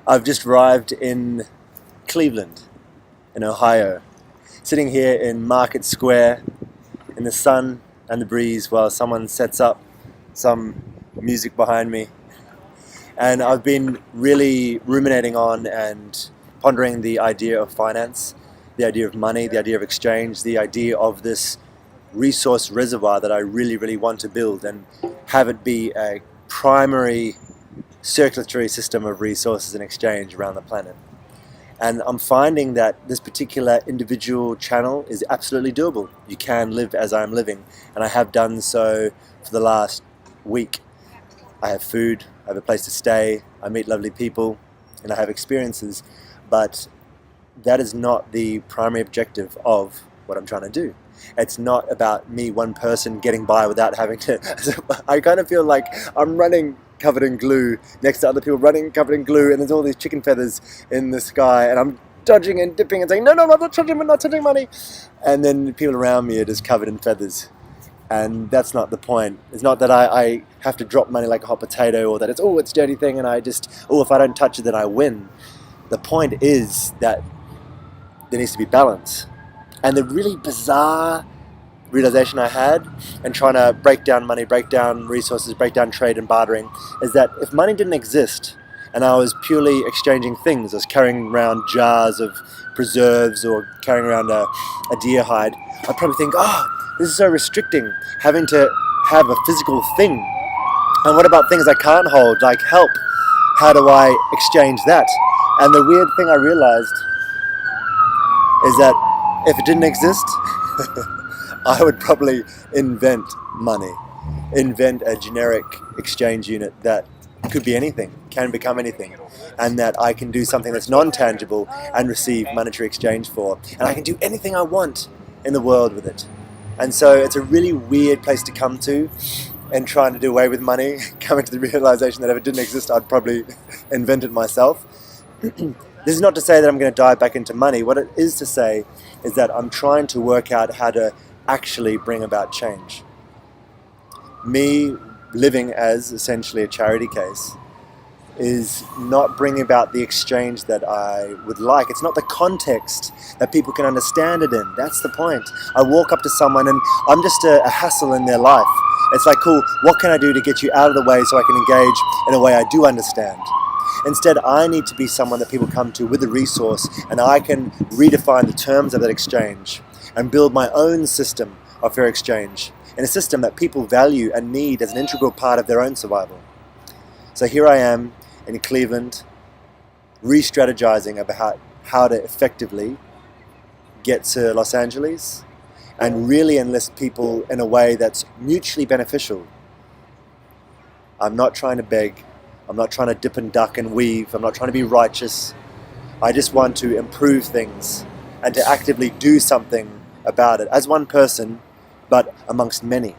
I've just arrived in Cleveland, in Ohio, sitting here in Market Square in the sun and the breeze while someone sets up some music behind me. And I've been really ruminating on and pondering the idea of finance, the idea of money, the idea of exchange, the idea of this resource reservoir that I really, really want to build and have it be a primary circulatory system of resources and exchange around the planet. And I'm finding that this particular individual channel is absolutely doable. You can live as I'm living, and I have done so for the last week. I have food, I have a place to stay, I meet lovely people, and I have experiences, but that is not the primary objective of what I'm trying to do. It's not about me, one person, getting by without having to... I kind of feel like I'm running covered in glue next to other people running covered in glue, and there's all these chicken feathers in the sky, and I'm dodging and dipping and saying, no, I'm not touching money. And then people around me are just covered in feathers. And that's not the point. It's not that I have to drop money like a hot potato, or that it's a dirty thing and I just, if I don't touch it then I win. The point is that there needs to be balance. And the really bizarre realization I had in trying to break down money, break down resources, break down trade and bartering is that if money didn't exist and I was purely exchanging things, I was carrying around jars of preserves or carrying around a deer hide, I'd probably think, this is so restricting, having to have a physical thing. And what about things I can't hold, like help? How do I exchange that? And the weird thing I realized is that if it didn't exist, I would probably invent money, invent a generic exchange unit that could be anything, can become anything, and that I can do something that's non-tangible and receive monetary exchange for. And I can do anything I want in the world with it. And so it's a really weird place to come to and trying to do away with money, coming to the realization that if it didn't exist, I'd probably invent it myself. This is not to say that I'm going to dive back into money. What it is to say is that I'm trying to work out how to actually bring about change. Me living as essentially a charity case is not bringing about the exchange that I would like. It's not the context that people can understand it in. That's the point. I walk up to someone and I'm just a hassle in their life. It's like, cool, what can I do to get you out of the way so I can engage in a way I do understand? Instead, I need to be someone that people come to with a resource, and I can redefine the terms of that exchange and build my own system of fair exchange in a system that people value and need as an integral part of their own survival. So here I am in Cleveland, re-strategizing about how to effectively get to Los Angeles and really enlist people in a way that's mutually beneficial. I'm not trying to beg. I'm not trying to dip and duck and weave. I'm not trying to be righteous. I just want to improve things and to actively do something about it as one person, but amongst many.